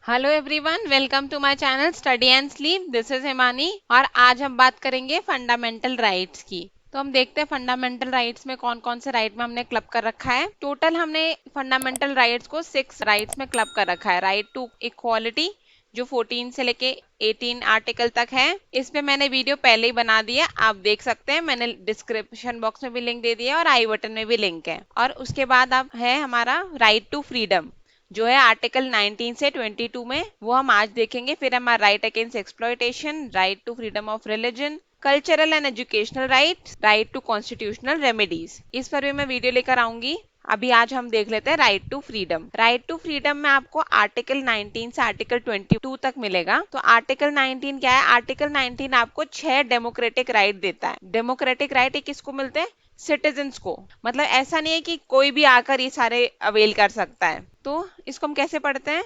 Hello everyone, welcome to my channel study and sleep. This is Himani और आज हम बात करेंगे फंडामेंटल राइट्स की। तो हम देखते हैं फंडामेंटल राइट्स में कौन कौन से राइट में हमने क्लब कर रखा है। टोटल हमने फंडामेंटल राइट्स को 6 राइट्स में क्लब कर रखा है। राइट टू इक्वालिटी जो 14 से लेके 18 आर्टिकल तक है। इस पे मैंने वीडियो पहले ही बना दिया, आप देख सकते हैं। मैंने डिस्क्रिप्शन बॉक्स में भी लिंक दे दिया और आई बटन में भी लिंक है। और उसके बाद अब है हमारा राइट टू फ्रीडम जो है आर्टिकल 19 से 22 में, वो हम आज देखेंगे। फिर हमारा right against exploitation, right to freedom of religion, cultural and educational rights, right to constitutional remedies, इस पर भी मैं वीडियो लेकर आऊंगी। अभी आज हम देख लेते हैं right to freedom. Right to freedom में आपको आर्टिकल 19 से आर्टिकल 22 तक मिलेगा। तो आर्टिकल 19 क्या है? आर्टिकल 19 आपको 6 डेमोक्रेटिक राइट देता है। डेमोक्रेटिक राइट किसको मिलते हैं? सिटीजन्स को। मतलब ऐसा नहीं है कि कोई भी आकर ये सारे अवेल कर सकता है। तो इसको हम कैसे पढ़ते हैं?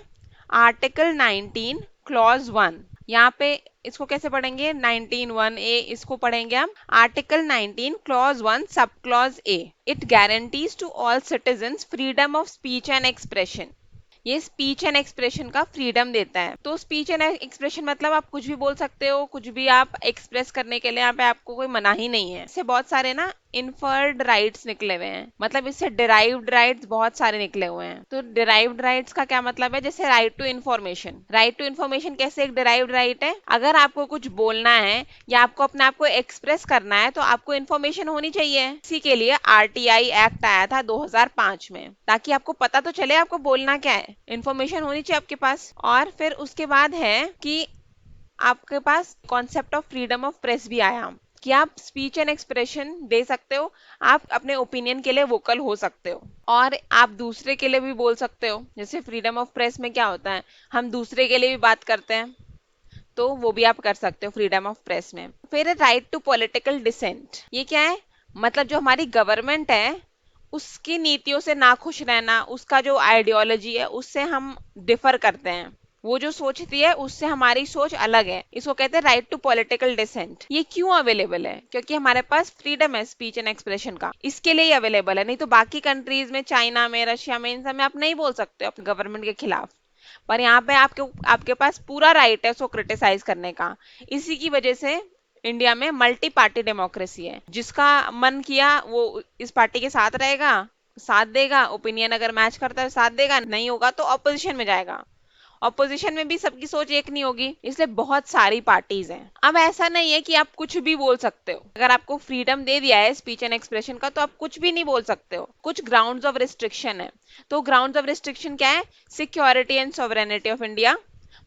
आर्टिकल 19 क्लॉज 1, यहाँ पे इसको कैसे पढ़ेंगे? 19(1)(a) इसको पढ़ेंगे हम। Article 19 clause 1 sub clause A, it guarantees to all citizens freedom of speech and expression. ये स्पीच एंड एक्सप्रेशन का फ्रीडम देता है। तो स्पीच एंड एक्सप्रेशन मतलब आप कुछ भी बोल सकते हो, कुछ भी आप एक्सप्रेस करने के लिए यहाँ पे आपको कोई मनाही नहीं है। इससे बहुत सारे ना इन्फर्ड राइट्स निकले हुए हैं, मतलब इससे डिराइव्ड राइट्स बहुत सारे निकले हुए हैं। तो डिराइव्ड राइट्स का क्या मतलब है? जैसे right to information. Right to information कैसे एक डिराइव्ड राइट है? अगर आपको कुछ बोलना है या आपको अपने आप को एक्सप्रेस करना है तो आपको इन्फॉर्मेशन होनी चाहिए। इसी के लिए आरटीआई एक्ट आया था 2005 में, ताकि आपको पता तो चले आपको बोलना क्या है। इन्फॉर्मेशन होनी चाहिए आपके पास। और फिर उसके बाद है कि आपके पास concept of freedom of press भी आया कि आप स्पीच एंड एक्सप्रेशन दे सकते हो, आप अपने ओपिनियन के लिए वोकल हो सकते हो और आप दूसरे के लिए भी बोल सकते हो। जैसे फ्रीडम ऑफ प्रेस में क्या होता है, हम दूसरे के लिए भी बात करते हैं, तो वो भी आप कर सकते हो फ्रीडम ऑफ प्रेस में। फिर राइट टू पॉलिटिकल डिसेंट, ये क्या है? मतलब जो हमारी गवर्नमेंट है उसकी नीतियों से नाखुश रहना, उसका जो आइडियोलॉजी है उससे हम डिफर करते हैं, वो जो सोचती है उससे हमारी सोच अलग है, इसको कहते हैं राइट टू पॉलिटिकल डिसेंट। ये क्यों अवेलेबल है? क्योंकि हमारे पास फ्रीडम है स्पीच एंड एक्सप्रेशन का, इसके लिए ही अवेलेबल है। नहीं तो बाकी कंट्रीज में, चाइना में, रशिया में, इन सब में आप नहीं बोल सकते अपने गवर्नमेंट के खिलाफ। पर यहाँ पे आपके आपके पास पूरा राइट है उसको क्रिटिसाइज करने का। इसी की वजह से इंडिया में मल्टी पार्टी डेमोक्रेसी है। जिसका मन किया वो इस पार्टी के साथ रहेगा, साथ देगा, ओपिनियन अगर मैच करता है साथ देगा, नहीं होगा तो ऑपोजिशन में जाएगा। ऑपोजिशन में भी सबकी सोच एक नहीं होगी, इसलिए बहुत सारी पार्टीज हैं। अब ऐसा नहीं है कि आप कुछ भी बोल सकते हो। अगर आपको फ्रीडम दे दिया है स्पीच एंड एक्सप्रेशन का तो आप कुछ भी नहीं बोल सकते हो। कुछ ग्राउंड्स ऑफ रिस्ट्रिक्शन है। तो ग्राउंड्स ऑफ रिस्ट्रिक्शन क्या है? Security and sovereignty of India,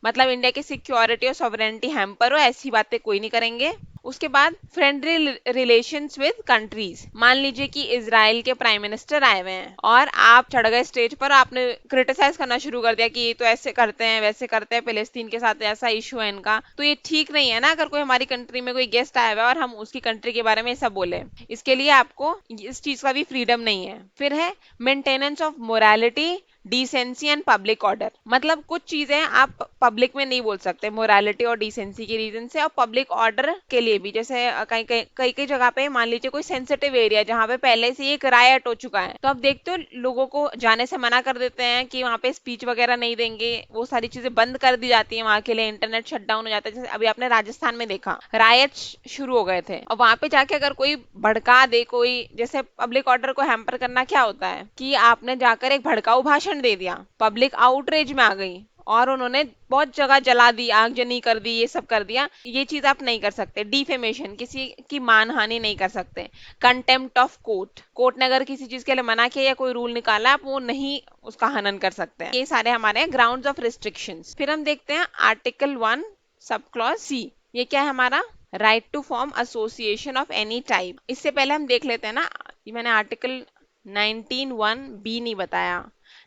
मतलब इंडिया की सिक्योरिटी और सॉवरेनिटी हैम्पर हो ऐसी बातें कोई नहीं करेंगे। उसके बाद फ्रेंडली रिलेशंस विद कंट्रीज। मान लीजिए कि इजराइल के प्राइम मिनिस्टर आए हुए हैं और आप चढ़ गए स्टेज पर, आपने क्रिटिसाइज करना शुरू कर दिया कि ये तो ऐसे करते हैं, वैसे करते हैं, फिलिस्तीन के साथ ऐसा इशू है इनका। तो ये ठीक नहीं है ना, अगर कोई हमारी कंट्री में कोई गेस्ट आया हुआ है और हम उसकी कंट्री के बारे में ऐसा बोले। इसके लिए आपको इस चीज का भी फ्रीडम नहीं है। फिर है maintenance of morality, decency and public order. मतलब कुछ चीजें आप पब्लिक में नहीं बोल सकते मोरालिटी और डिसेंसी के रीजन से, और पब्लिक ऑर्डर के लिए भी। जैसे कई कई कई जगह पे मान लीजिए कोई सेंसिटिव एरिया जहाँ पे पहले से एक रायट हो चुका है, तो आप देखते हो लोगों को जाने से मना कर देते हैं कि वहाँ पे स्पीच वगैरह नहीं देंगे, वो सारी चीजें बंद कर दी जाती है वहां के लिए, इंटरनेट शट डाउन हो जाता है। जैसे अभी आपने राजस्थान में देखा रायट शुरू हो गए थे, और वहां पे जाके अगर कोई भड़का दे, कोई जैसे पब्लिक ऑर्डर को हैम्पर करना क्या होता है कि आपने जाकर एक भड़काऊ भाषण दे दिया, पब्लिक आउटरेज में आ गई और उन्होंने बहुत जगह जला दी, आगजनी कर दी, ये सब कर दिया। ये चीज आप नहीं कर सकते। डिफेमेशन, किसी की मानहानि नहीं कर सकते। कंटेम्प्ट ऑफ कोर्ट, कोर्ट ने अगर किसी चीज के लिए मना किया या कोई रूल निकाला, आप वो नहीं उसका हनन कर सकते हैं। ये सारे हमारे ग्राउंड्स ऑफ रिस्ट्रिक्शंस। फिर हम देखते हैं आर्टिकल 1 सब क्लॉज सी। ये क्या है हमारा? Right to form association of any type. इससे पहले हम देख लेते हैं ना, ये मैंने आर्टिकल 19(1)(b) नहीं बताया।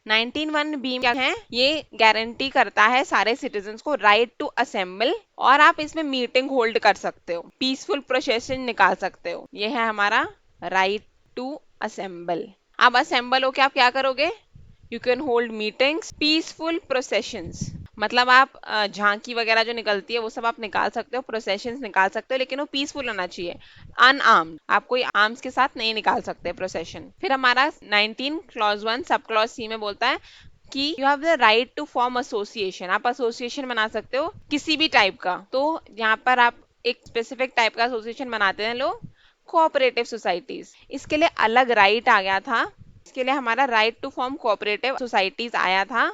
19(1)(b) क्या है? ये गारंटी करता है सारे सिटीजन्स को राइट टू असेंबल, और आप इसमें मीटिंग होल्ड कर सकते हो, पीसफुल प्रोसेशन निकाल सकते हो। ये है हमारा राइट टू असेंबल। आप असेंबल हो के आप क्या करोगे? You can hold meetings, peaceful processions. मतलब आप झांकी वगैरह जो निकलती है वो सब आप निकाल सकते हो, प्रोसेशंस निकाल सकते हो, लेकिन वो पीसफुल होना चाहिए, अनआर्म्ड। आप कोई आर्म्स के साथ नहीं निकाल सकते प्रोसेशन। फिर हमारा 19 क्लॉज 1 सब क्लॉज सी में बोलता है कि you have the right to form association, आप एसोसिएशन बना सकते हो किसी भी टाइप का। तो यहाँ पर आप एक स्पेसिफिक टाइप का एसोसिएशन बनाते हैं लोग, कोऑपरेटिव सोसाइटीज, इसके लिए अलग राइट आ गया था। इसके लिए हमारा right to form cooperative societies आया था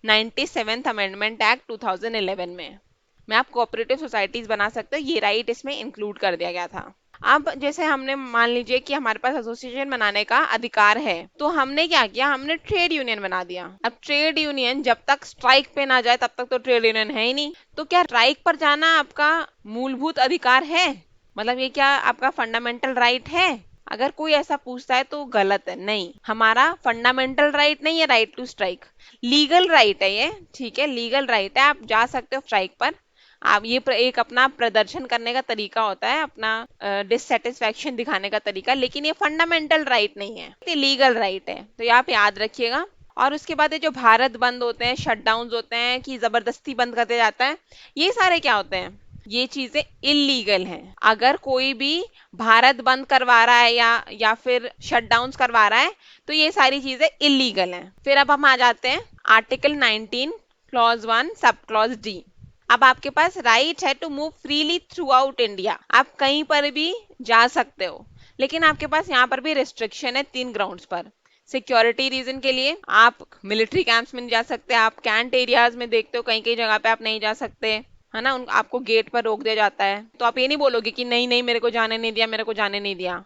97th अमेंडमेंट एक्ट 2011 में। मैं आप कोऑपरेटिव सोसाइटीज बना सकते हो, ये राइट इसमें इंक्लूड कर दिया गया था। अब जैसे हमने मान लीजिए कि हमारे पास एसोसिएशन बनाने का अधिकार है, तो हमने क्या किया, हमने ट्रेड यूनियन बना दिया। अब ट्रेड यूनियन जब तक स्ट्राइक पे ना जाए तब तक तो ट्रेड यूनियन है ही नहीं। तो क्या स्ट्राइक पर जाना आपका मूलभूत अधिकार है? मतलब ये क्या आपका फंडामेंटल राइट है? अगर कोई ऐसा पूछता है तो गलत है। नहीं, हमारा फंडामेंटल राइट नहीं है right to strike, legal right है ये। ठीक है, लीगल राइट है, आप जा सकते हो स्ट्राइक पर। आप ये एक अपना प्रदर्शन करने का तरीका होता है, अपना डिससेटिस्फैक्शन दिखाने का तरीका, लेकिन ये फंडामेंटल राइट नहीं है, ये लीगल राइट है। तो ये आप याद रखिएगा। और उसके बाद ये जो भारत बंद होते हैं, शटडाउन होते हैं कि जबरदस्ती बंद कर दिया जाता है, ये सारे क्या होते हैं, ये चीजें इलीगल हैं। अगर कोई भी भारत बंद करवा रहा है या फिर शटडाउन करवा रहा है, तो ये सारी चीजें इलीगल हैं। फिर अब हम आ जाते हैं article 19 clause 1 sub clause D. अब आपके पास राइट है to move freely throughout India, आप कहीं पर भी जा सकते हो, लेकिन आपके पास यहाँ पर भी रिस्ट्रिक्शन है 3 ग्राउंड्स पर। सिक्योरिटी रीजन के लिए आप मिलिट्री कैंप्स में नहीं जा सकते, आप कैंट एरियाज में देखते हो कहीं कहीं जगह पे आप नहीं जा सकते, है ना, आपको गेट पर रोक दिया जाता है। तो आप ये नहीं बोलोगे कि नहीं नहीं मेरे को जाने नहीं दिया, मेरे को जाने नहीं दिया।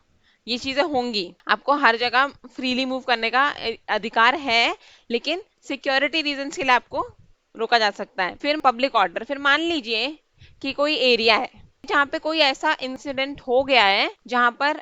ये चीजें होंगी, आपको हर जगह फ्रीली मूव करने का अधिकार है, लेकिन सिक्योरिटी रीजन के लिए आपको रोका जा सकता है। फिर पब्लिक ऑर्डर, फिर मान लीजिए कि कोई एरिया है जहाँ पे कोई ऐसा इंसिडेंट हो गया है जहाँ पर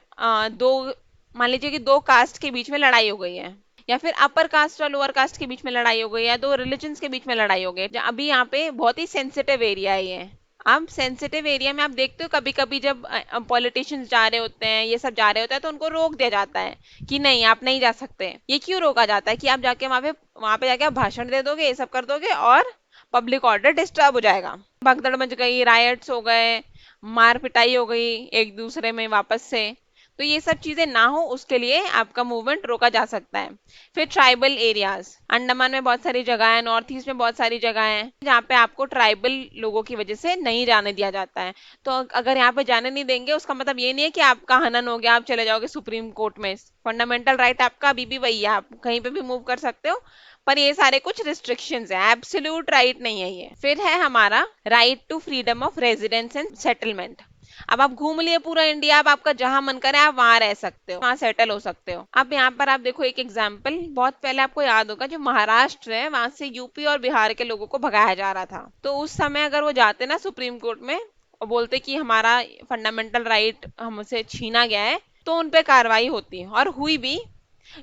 मान लीजिए कि दो कास्ट के बीच में लड़ाई हो गई है, या फिर अपर कास्ट और लोअर कास्ट के बीच में लड़ाई हो गई है, दो रिलीजन्स के बीच में लड़ाई हो गई। अभी यहाँ पे बहुत ही सेंसिटिव एरिया है ये। अब सेंसिटिव एरिया में आप देखते हो कभी कभी जब पॉलिटिशियंस जा रहे होते हैं, ये सब जा रहे होते हैं, तो उनको रोक दिया जाता है कि नहीं आप नहीं जा सकते। ये क्यों रोका जाता है कि आप जाके वहां पे जाके आप भाषण दे दोगे, ये सब कर दोगे और पब्लिक ऑर्डर डिस्टर्ब हो जाएगा, भगदड़ मच गई, रायट्स हो गए, मार पिटाई हो गई एक दूसरे में वापस से। तो ये सब चीजें ना हो उसके लिए आपका मूवमेंट रोका जा सकता है। फिर ट्राइबल एरियाज, अंडमान में बहुत सारी जगह है, नॉर्थ ईस्ट में बहुत सारी जगह है जहाँ पे आपको ट्राइबल लोगों की वजह से नहीं जाने दिया जाता है। तो अगर यहाँ पे जाने नहीं देंगे उसका मतलब ये नहीं है कि आपका हनन हो गया, आप चले जाओगे सुप्रीम कोर्ट में। फंडामेंटल राइट आपका अभी भी वही है, आप कहीं पे भी मूव कर सकते हो, पर ये सारे कुछ रिस्ट्रिक्शंस हैं, एब्सोल्यूट राइट नहीं है ये। फिर है हमारा right to freedom of residence and settlement. अब आप घूम लिए पूरा इंडिया, अब आपका जहां मन करे आप वहां रह सकते हो, वहां सेटल हो सकते हो। अब यहाँ पर आप देखो एक एग्जाम्पल, बहुत पहले आपको याद होगा जो महाराष्ट्र है वहां से यूपी और बिहार के लोगों को भगाया जा रहा था, तो उस समय अगर वो जाते ना सुप्रीम कोर्ट में और बोलते कि हमारा फंडामेंटल राइट हमसे छीना गया है, तो उनपे कार्रवाई होती और हुई भी।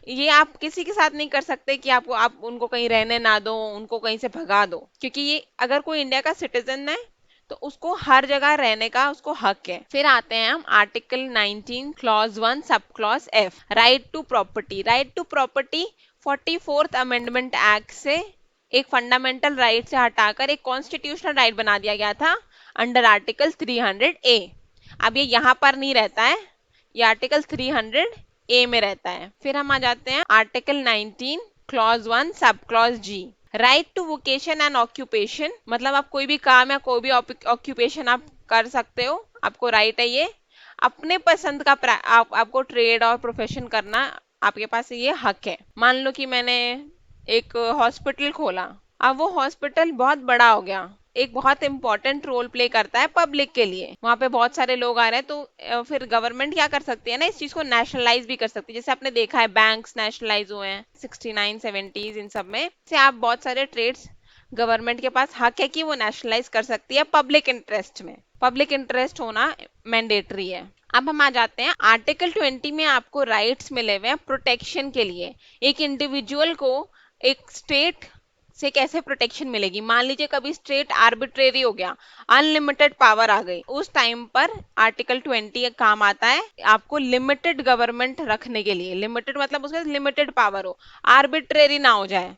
ये आप किसी के साथ नहीं कर सकते कि आप उनको कहीं रहने ना दो, उनको कहीं से भगा दो, क्योंकि ये अगर कोई इंडिया का सिटीजन है तो उसको हर जगह रहने का उसको हक है। फिर आते हैं हम article 19 clause 1 sub clause F, right to property. Right to property 44th amendment act से एक फंडामेंटल राइट से हटाकर एक कॉन्स्टिट्यूशनल राइट बना दिया गया था अंडर आर्टिकल 300 ए। अब ये यहाँ पर नहीं रहता है, ये आर्टिकल 300 ए में रहता है। फिर हम आ जाते हैं article 19 clause 1 sub clause G, right to vocation and occupation. मतलब आप कोई भी काम या कोई भी ऑक्यूपेशन आप कर सकते हो, आपको राइट है ये। अपने पसंद का आपको ट्रेड और प्रोफेशन करना आपके पास ये हक है। मान लो कि मैंने एक हॉस्पिटल खोला, अब वो हॉस्पिटल बहुत बड़ा हो गया, एक बहुत इंपॉर्टेंट रोल प्ले करता है पब्लिक के लिए, वहां पे बहुत सारे लोग आ रहे हैं, तो फिर गवर्नमेंट क्या कर सकती है ना, इस चीज को नेशनलाइज भी कर सकती है। जैसे आपने देखा है बैंक्स नेशनलाइज हुए हैं 69 70s, इन सब में से आप बहुत सारे ट्रेड्स गवर्नमेंट के पास हक है कि वो नेशनलाइज कर सकती है पब्लिक इंटरेस्ट में। पब्लिक इंटरेस्ट होना मैंडेटरी है। अब हम आ जाते हैं आर्टिकल 20 में आपको राइट्स मिले हुए हैं प्रोटेक्शन के लिए। एक इंडिविजुअल को एक स्टेट से कैसे प्रोटेक्शन मिलेगी, मान लीजिए कभी स्टेट आर्बिट्रेरी हो गया, अनलिमिटेड पावर आ गई, उस टाइम पर आर्टिकल 20 काम आता है आपको लिमिटेड गवर्नमेंट रखने के लिए। लिमिटेड मतलब उसके लिमिटेड पावर हो, आर्बिट्रेरी ना हो जाए।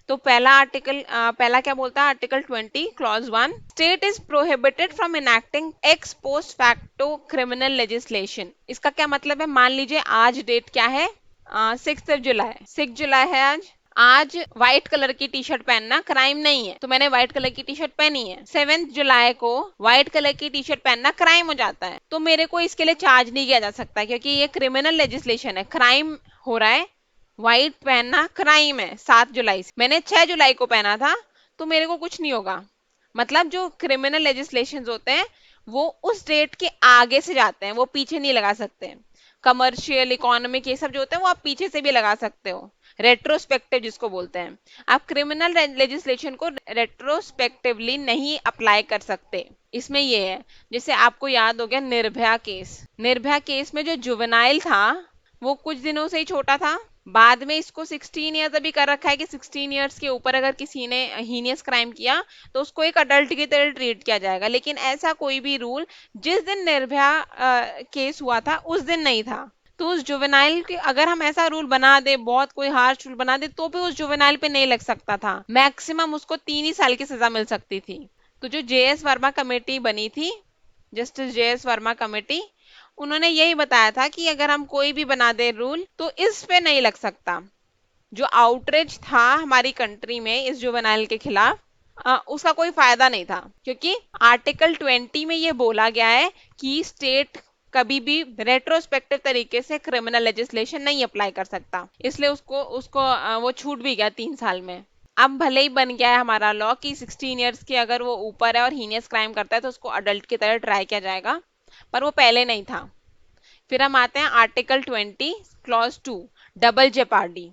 तो पहला क्या बोलता है article 20 clause 1, state is prohibited from enacting ex post facto criminal legislation. इसका क्या मतलब है, मान लीजिए आज डेट क्या है, 6 जुलाई है आज, आज व्हाइट कलर की टी शर्ट पहनना क्राइम नहीं है, तो मैंने व्हाइट कलर की टी शर्ट पहनी है। 7 जुलाई को व्हाइट कलर की टी शर्ट पहनना क्राइम हो जाता है, तो मेरे को इसके लिए चार्ज नहीं किया जा सकता, क्योंकि ये क्रिमिनल लेजिस्लेशन है, क्राइम हो रहा है। व्हाइट पहनना क्राइम है 7 जुलाई से, मैंने 6 जुलाई को पहना था, तो मेरे को कुछ नहीं होगा। मतलब जो क्रिमिनल लेजिस्लेशन होते हैं वो उस डेट के आगे से जाते हैं, वो पीछे नहीं लगा सकते। कमर्शियल इकोनॉमिक ये सब जो होते हैं वो आप पीछे से भी लगा सकते हो, रेट्रोस्पेक्टिव जिसको बोलते हैं। आप क्रिमिनल लेजिस्लेशन को रेट्रोस्पेक्टिवली नहीं अप्लाई कर सकते। इसमें ये है, जैसे आपको याद हो गया निर्भया केस, निर्भया केस में जो जुवेनाइल था वो कुछ दिनों से ही छोटा था, बाद में इसको 16 ईयर्स अभी कर रखा है कि 16 ईयर्स के ऊपर अगर किसी ने हीनियस क्राइम किया तो उसको एक अडल्ट की तरह ट्रीट किया जाएगा। लेकिन ऐसा कोई भी रूल जिस दिन निर्भया केस हुआ था उस दिन नहीं था। तो उस जुवेनाइल के अगर हम ऐसा रूल बना दे, बहुत कोई हार्श रूल बना दे, तो भी उस जुवेनाइल पे नहीं लग सकता था, मैक्सिमम उसको 3 ही साल की सजा मिल सकती थी। तो जो जेएस वर्मा कमेटी बनी थी, जस्टिस जेएस वर्मा कमेटी, उन्होंने यही बताया था कि अगर हम कोई भी बना दे रूल तो इस पे नहीं लग सकता। जो आउटरीच था हमारी कंट्री में इस जुवेनाइल के खिलाफ, उसका कोई फायदा नहीं था, क्योंकि आर्टिकल 20 में ये बोला गया है कि स्टेट कभी भी रेट्रोस्पेक्टिव तरीके से क्रिमिनल लेजिस्लेशन नहीं अप्लाई कर सकता, इसलिए उसको उसको वो छूट भी गया 3 साल में। अब भले ही बन गया है हमारा लॉ कि 16 ईयर्स की अगर वो ऊपर है और हीनियस क्राइम करता है तो उसको अडल्ट की तरह ट्राई किया जाएगा, पर वो पहले नहीं था। फिर हम आते हैं आर्टिकल 20 क्लॉज 2, डबल जेपार्डी।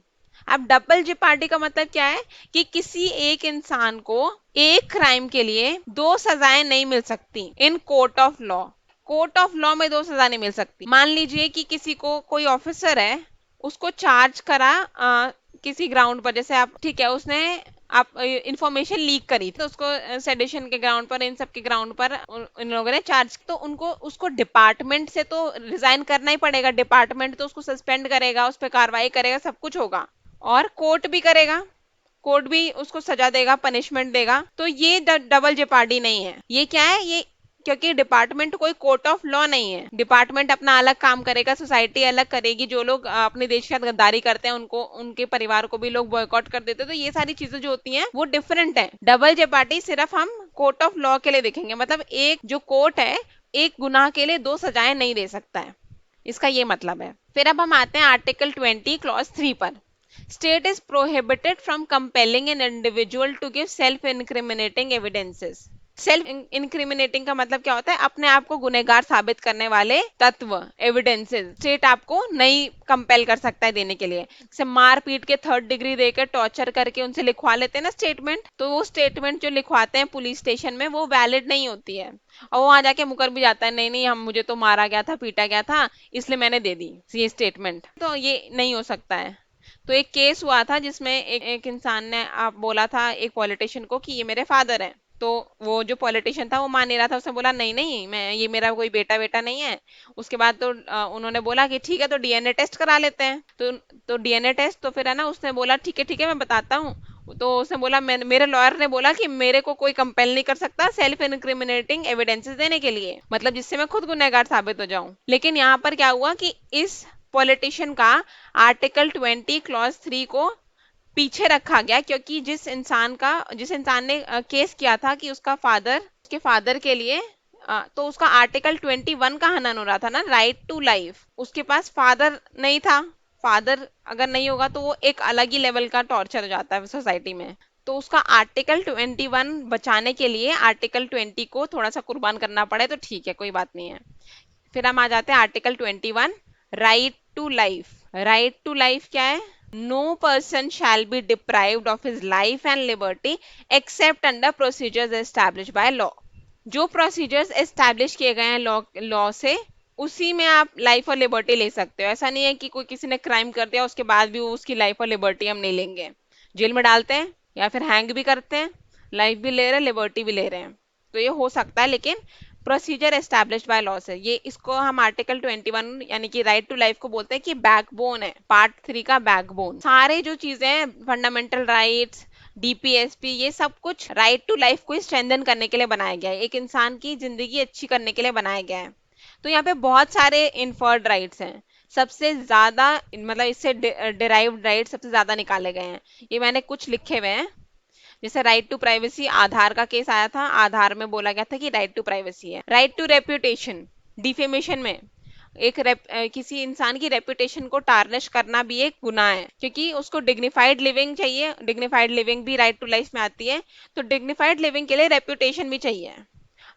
अब डबल जेपार्डी का मतलब क्या है कि किसी एक इंसान को एक क्राइम के लिए 2 सजाएं नहीं मिल सकती in court of law. Court of law में 2 सजा नहीं मिल सकती। मान लीजिए कि किसी को कोई ऑफिसर है, उसको चार्ज करा किसी ग्राउंड पर, जैसे आप ठीक है उसने आप इंफॉर्मेशन लीक करी तो उसको सेडिशन के ग्राउंड पर, इन सब के ग्राउंड पर इन लोगों ने चार्ज, तो उनको उसको डिपार्टमेंट से तो रिजाइन करना ही पड़ेगा, डिपार्टमेंट तो उसको सस्पेंड करेगा, उस पर कार्रवाई करेगा, सब कुछ होगा, और कोर्ट भी करेगा, कोर्ट भी उसको सजा देगा, पनिशमेंट देगा। तो ये डबल जेपार्डी नहीं है। ये क्या है, ये क्योंकि डिपार्टमेंट कोई कोर्ट ऑफ लॉ नहीं है, डिपार्टमेंट अपना अलग काम करेगा, सोसाइटी अलग करेगी, जो लोग अपने देश के साथ गद्दारी करते हैं उनको, उनके परिवार को भी लोग बॉयकॉट कर देते हैं, तो ये सारी चीजें जो होती हैं वो डिफरेंट है। डबल जेपार्डी सिर्फ हम कोर्ट ऑफ लॉ के लिए देखेंगे, मतलब एक जो कोर्ट है एक गुनाह के लिए 2 सजाएं नहीं दे सकता है, इसका ये मतलब है। फिर अब हम आते हैं आर्टिकल 20 क्लॉज 3 पर। State is prohibited from compelling an individual to give self-incriminating evidences. Self incriminating का मतलब क्या होता है, अपने आप को गुनहगार साबित करने वाले तत्व, एविडेंसेस, स्टेट आपको नहीं कंपेल कर सकता है देने के लिए। जैसे मार पीट के 3rd डिग्री देकर टॉर्चर करके उनसे लिखवा लेते हैं ना स्टेटमेंट, तो वो स्टेटमेंट जो लिखवाते हैं पुलिस स्टेशन में वो वैलिड नहीं होती है, और वो वहां जाके मुकर भी जाता है, नहीं नहीं हम मुझे तो मारा गया था, पीटा गया था, इसलिए मैंने दे दी ये स्टेटमेंट, तो ये नहीं हो सकता है। तो एक केस हुआ था जिसमें एक इंसान ने आप बोला था एक पॉलिटिशियन को कि ये मेरे फादर हैं, तो वो जो पॉलिटिशियन था वो मान नहीं रहा था, उसने बोला नहीं नहीं मैं, ये मेरा कोई बेटा बेटा नहीं है। उसके बाद तो उन्होंने बोला कि ठीक है तो डीएनए टेस्ट करा लेते हैं, तो डीएनए टेस्ट, तो फिर है ना उसने बोला ठीक है मैं बताता हूँ। तो उसने बोला, मैं, मेरे लॉयर ने बोला कि मेरे को कोई कंपेल नहीं कर सकता सेल्फ इनक्रिमिनेटिंग एविडेंसेस देने के लिए, मतलब जिससे मैं खुद गुनहगार साबित हो जाऊं। लेकिन यहाँ पर क्या हुआ कि इस पॉलिटिशियन का आर्टिकल 20 क्लॉज 3 को पीछे रखा गया, क्योंकि जिस इंसान ने केस किया था कि उसके फादर के लिए, तो उसका आर्टिकल 21 का हनन हो रहा था ना, राइट टू लाइफ, उसके पास फादर नहीं था। फादर अगर नहीं होगा तो वो एक अलग ही लेवल का टॉर्चर हो जाता है सोसाइटी में, तो उसका आर्टिकल 21 बचाने के लिए आर्टिकल 20 को थोड़ा सा कुर्बान करना पड़े, तो ठीक है कोई बात नहीं है। फिर हम आ जाते हैं article 21, right to life. Right to life क्या है, no person shall be deprived of his life and liberty except under procedures establish by law. जो प्रोसीजर्स एस्टैब्लिश किए गए हैं लॉ से, उसी में आप लाइफ और लिबर्टी ले सकते हो। ऐसा नहीं है कि कोई किसी ने क्राइम कर दिया उसके बाद भी वो उसकी लाइफ और लिबर्टी हम नहीं लेंगे, जेल में डालते हैं या फिर हैंग भी करते हैं, लाइफ भी ले रहे हैं लिबर्टी भी ले रहे हैं, तो ये हो सकता है, लेकिन प्रोसीजर एस्टैब्लिश्ड बाय लॉ से। ये इसको हम आर्टिकल 21 यानी कि राइट टू लाइफ को बोलते हैं कि बैकबोन है, पार्ट 3 का बैकबोन। सारे जो चीजें हैं, फंडामेंटल राइट्स, डीपीएसपी, ये सब कुछ राइट टू लाइफ को स्ट्रेंथन करने के लिए बनाया गया है, एक इंसान की जिंदगी अच्छी करने के लिए बनाया गया है। तो यहाँ पे बहुत सारे इन्फर्ड राइट्स हैं, सबसे ज्यादा मतलब इससे डिराइव्ड राइट सबसे ज्यादा निकाले गए हैं। ये मैंने कुछ लिखे हुए हैं। जैसे राइट टू प्राइवेसी, आधार का केस आया था, आधार में बोला गया था कि राइट टू प्राइवेसी है। राइट टू रेप्यूटेशन, डिफेमेशन में किसी इंसान की रेपुटेशन को टार्निश करना भी एक गुनाह है, क्योंकि उसको डिग्निफाइड लिविंग चाहिए। डिग्निफाइड लिविंग भी राइट टू लाइफ में आती है। तो डिग्निफाइड लिविंग के लिए रेपुटेशन भी चाहिए।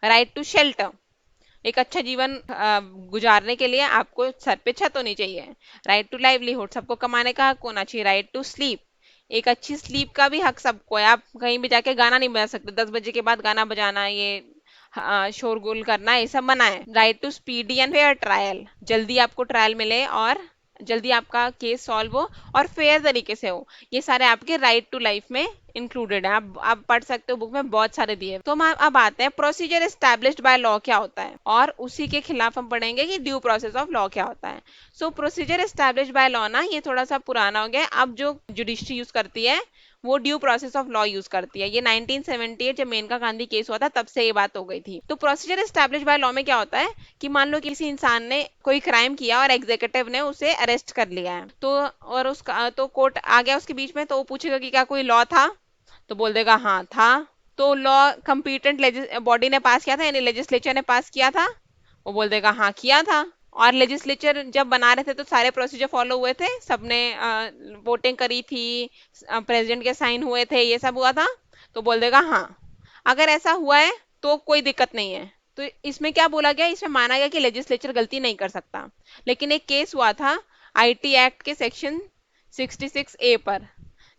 राइट टू शेल्टर, एक अच्छा जीवन गुजारने के लिए आपको सर पे छत होनी चाहिए। राइट टू लाइवलीहुड, सबको कमाने का हक होना चाहिए। राइट टू स्लीप, एक अच्छी स्लीप का भी हक सबको है। आप कहीं भी जाके गाना नहीं बजा सकते, 10 बजे के बाद गाना बजाना, ये शोरगुल करना, ये सब मना है। Right to speedy and fair trial, जल्दी आपको ट्रायल मिले और जल्दी आपका केस सॉल्व हो और फेयर तरीके से हो। ये सारे आपके राइट टू लाइफ में इंक्लूडेड है। आप पढ़ सकते हो, बुक में बहुत सारे दिए। तो हम अब आते हैं प्रोसीजर एस्टैब्लिश्ड बाय लॉ क्या होता है, और उसी के खिलाफ हम पढ़ेंगे कि ड्यू प्रोसेस ऑफ लॉ क्या होता है। सो प्रोसीजर एस्टैब्लिश्ड बाय लॉ ना, ये थोड़ा सा पुराना हो गया। अब जो जुडिशरी यूज करती है वो due process of law use करती है। ये 1978 जब मेनका गांधी केस हुआ था तब से ये बात हो गई थी। तो प्रोसीजर एस्टैब्लिश बाय लॉ में क्या होता है कि मान लो किसी इंसान ने कोई क्राइम किया और एग्जीक्यूटिव ने उसे अरेस्ट कर लिया है, तो और उसका तो कोर्ट आ गया उसके बीच में, तो वो पूछेगा कि क्या कोई लॉ था, तो बोल देगा हाँ था। तो लॉ कंपिटेंट बॉडी ने पास किया था, यानी लेजिस्लेचर ने पास किया था, वो बोल देगा हाँ किया था। और लेजिस्लेचर जब बना रहे थे तो सारे प्रोसीजर फॉलो हुए थे, सबने वोटिंग करी थी, प्रेसिडेंट के साइन हुए थे, ये सब हुआ था, तो बोल देगा हाँ। अगर ऐसा हुआ है तो कोई दिक्कत नहीं है। तो इसमें क्या बोला गया, इसमें माना गया कि लेजिस्लेचर गलती नहीं कर सकता। लेकिन एक केस हुआ था आईटी एक्ट के सेक्शन 66A पर,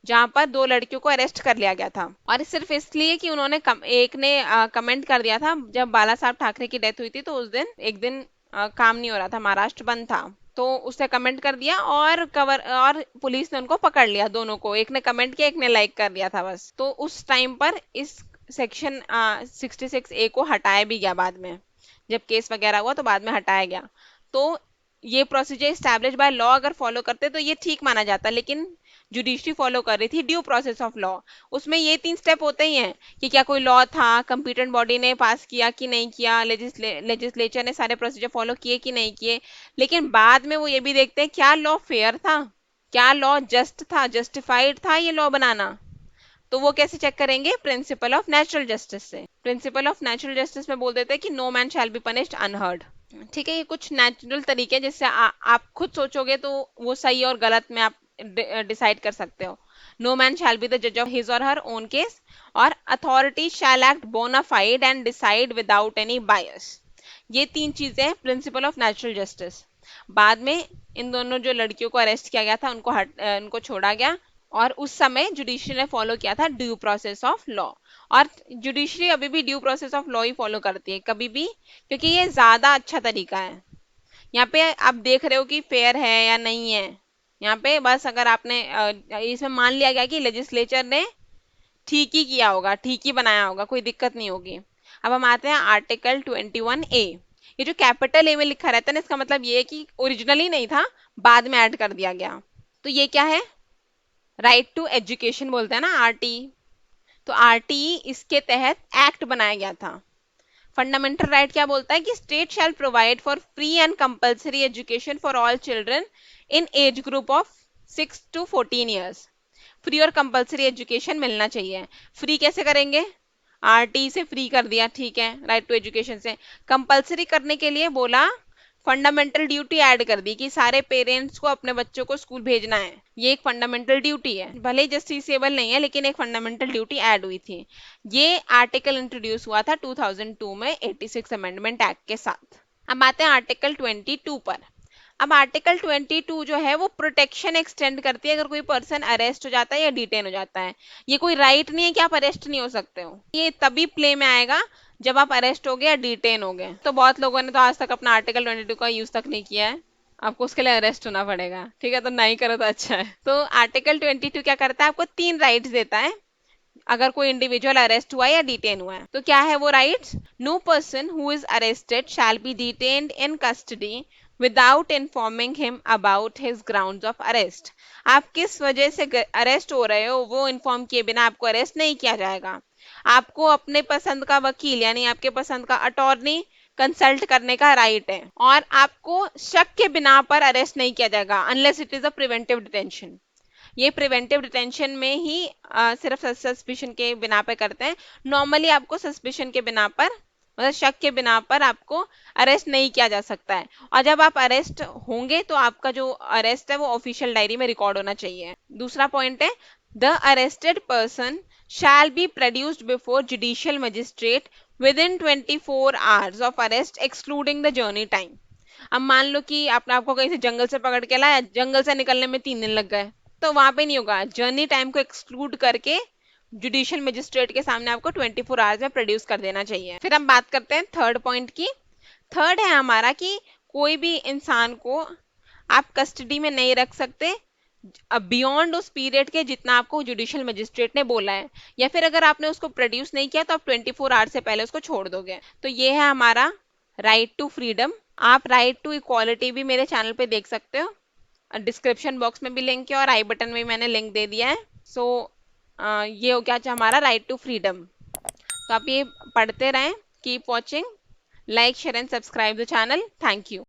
जहां पर दो लड़कियों को अरेस्ट कर लिया गया था, और सिर्फ इसलिए कि उन्होंने एक ने कमेंट कर दिया था, जब बाला साहब ठाकरे की डेथ हुई थी तो उस दिन एक दिन काम नहीं हो रहा था, महाराष्ट्र बंद था, तो उसने कमेंट कर दिया और कवर, और पुलिस ने उनको पकड़ लिया दोनों को। एक ने कमेंट किया, एक ने लाइक कर दिया था बस। तो उस टाइम पर इस सेक्शन 66A को हटाया भी गया बाद में, जब केस वगैरह हुआ तो बाद में हटाया गया। तो ये प्रोसीजर स्टैब्लिश बाय लॉ अगर फॉलो करते तो ये ठीक माना जाता, लेकिन जुडिशरी फॉलो कर रही थी ड्यू प्रोसेस ऑफ लॉ। उसमें ये 3 स्टेप होते ही हैं कि क्या कोई लॉ था, कंपिटेंट बॉडी ने पास किया कि नहीं किया, लेजिस्लेचर ने सारे प्रोसीजर फॉलो किए कि नहीं किए। लेकिन बाद में वो ये भी देखते हैं क्या लॉ फेयर था, क्या लॉ जस्ट था, जस्टिफाइड था ये लॉ बनाना। तो वो कैसे चेक करेंगे, प्रिंसिपल ऑफ नेचुरल जस्टिस से। प्रिंसिपल ऑफ नेचुरल जस्टिस में बोल देते हैं कि no man shall be punished unheard. ठीक है, ये कुछ नेचुरल तरीके जिससे आप खुद सोचोगे तो वो सही और गलत में आप डिसाइड कर सकते हो। No man shall be the जज ऑफ हिज और हर ओन केस, और authority shall act bona fide and decide without any bias. ये 3 चीजें हैं प्रिंसिपल ऑफ नेचुरल जस्टिस। बाद में इन दोनों जो लड़कियों को अरेस्ट किया गया था उनको छोड़ा गया, और उस समय जुडिशरी ने फॉलो किया था ड्यू प्रोसेस ऑफ लॉ। और जुडिशरी अभी भी due process of law he follow करती है कभी भी, क्योंकि ये ज्यादा अच्छा तरीका है। यहाँ पे आप देख रहे हो कि फेयर है या नहीं है। यहाँ पे बस अगर आपने इसमें मान लिया गया कि लेजिस्लेचर ने ठीक ही किया होगा, ठीक ही बनाया होगा, कोई दिक्कत नहीं होगी। अब हम आते हैं आर्टिकल 21A। ये जो कैपिटल ए में लिखा रहता है ना, इसका मतलब ये है कि ओरिजिनली नहीं था, बाद में ऐड कर दिया गया। तो ये क्या है, राइट टू एजुकेशन बोलते हैं ना, आरटी। तो आरटीई इसके तहत एक्ट बनाया गया था। फंडामेंटल राइट क्या बोलता है कि state shall provide for free and compulsory education for all children in age group of 6 to 14 years. Free और कंपल्सरी एजुकेशन मिलना चाहिए। फ्री कैसे करेंगे, आरटी से फ्री कर दिया, ठीक है, राइट टू एजुकेशन से। कंपल्सरी करने के लिए बोला फंडामेंटल ड्यूटी ऐड कर दी कि सारे पेरेंट्स को अपने बच्चों को स्कूल भेजना है, ये एक फंडामेंटल ड्यूटी है। भले ही जस्टिसेबल नहीं है, लेकिन एक फंडामेंटल ड्यूटी ऐड हुई थी। ये आर्टिकल इंट्रोड्यूस हुआ था 2002 में 86 अमेंडमेंट एक्ट के साथ। अब आते हैं आर्टिकल 22 पर। अब आर्टिकल 22 जो है वो प्रोटेक्शन एक्सटेंड करती है अगर कोई पर्सन अरेस्ट हो जाता है या डिटेन हो जाता है। ये कोई राइट नहीं है कि आप अरेस्ट नहीं हो सकते हो, ये तभी प्ले में आएगा जब आप अरेस्ट हो गए या डिटेन हो गए। तो बहुत लोगों ने तो आज तक अपना आर्टिकल 22 का यूज तक नहीं किया है, आपको उसके लिए अरेस्ट होना पड़ेगा, ठीक है, तो नहीं करो तो अच्छा है। तो आर्टिकल 22 क्या करता है, आपको 3 राइट्स देता है अगर कोई इंडिविजुअल अरेस्ट हुआ है या डिटेन हुआ है। तो क्या है वो rights, no person who is arrested shall be detained in custody without informing him about his grounds of arrest. आप किस वजह से अरेस्ट हो रहे हो वो इन्फॉर्म किए बिना आपको अरेस्ट नहीं किया जाएगा। आपको अपने पसंद का वकील यानी आपके पसंद का अटॉर्नी कंसल्ट करने का राइट है, और आपको शक के बिना पर अरेस्ट नहीं किया जाएगा unless it is a preventive detention. ये प्रिवेंटिव डिटेंशन में ही सिर्फ सस्पिशन के बिना पे करते हैं। नॉर्मली आपको सस्पिशन के बिना पर, मतलब शक के बिना पर आपको अरेस्ट नहीं किया जा सकता है। और जब आप अरेस्ट होंगे तो आपका जो अरेस्ट है वो ऑफिशियल डायरी में रिकॉर्ड होना चाहिए। दूसरा पॉइंट है, the arrested person shall be produced before judicial magistrate with in 24 hours of arrest excluding the journey time. अब मान लो कि आपने आपको कहीं से जंगल से पकड़ के लाया, जंगल से निकलने में 3 दिन लग गए, तो वहां पे नहीं होगा, जर्नी टाइम को एक्सक्लूड करके जुडिशियल मजिस्ट्रेट के सामने आपको 24 आवर्स में प्रोड्यूस कर देना चाहिए। फिर हम बात करते हैं थर्ड पॉइंट की। थर्ड है हमारा कि कोई भी इंसान को आप कस्टडी में नहीं रख सकते बियॉन्ड उस पीरियड के जितना आपको जुडिशियल मजिस्ट्रेट ने बोला है, या फिर अगर आपने उसको प्रोड्यूस नहीं किया तो आप 24 आवर्स से पहले उसको छोड़ दोगे। तो ये है हमारा राइट टू फ्रीडम। आप राइट टू इक्वालिटी भी मेरे चैनल पे देख सकते हो, डिस्क्रिप्शन बॉक्स में भी लिंक है और आई बटन में मैंने लिंक दे दिया है। सो ये हो गया हमारा राइट टू फ्रीडम। तो आप ये पढ़ते रहें। Keep watching, like share and subscribe the channel. Thank you.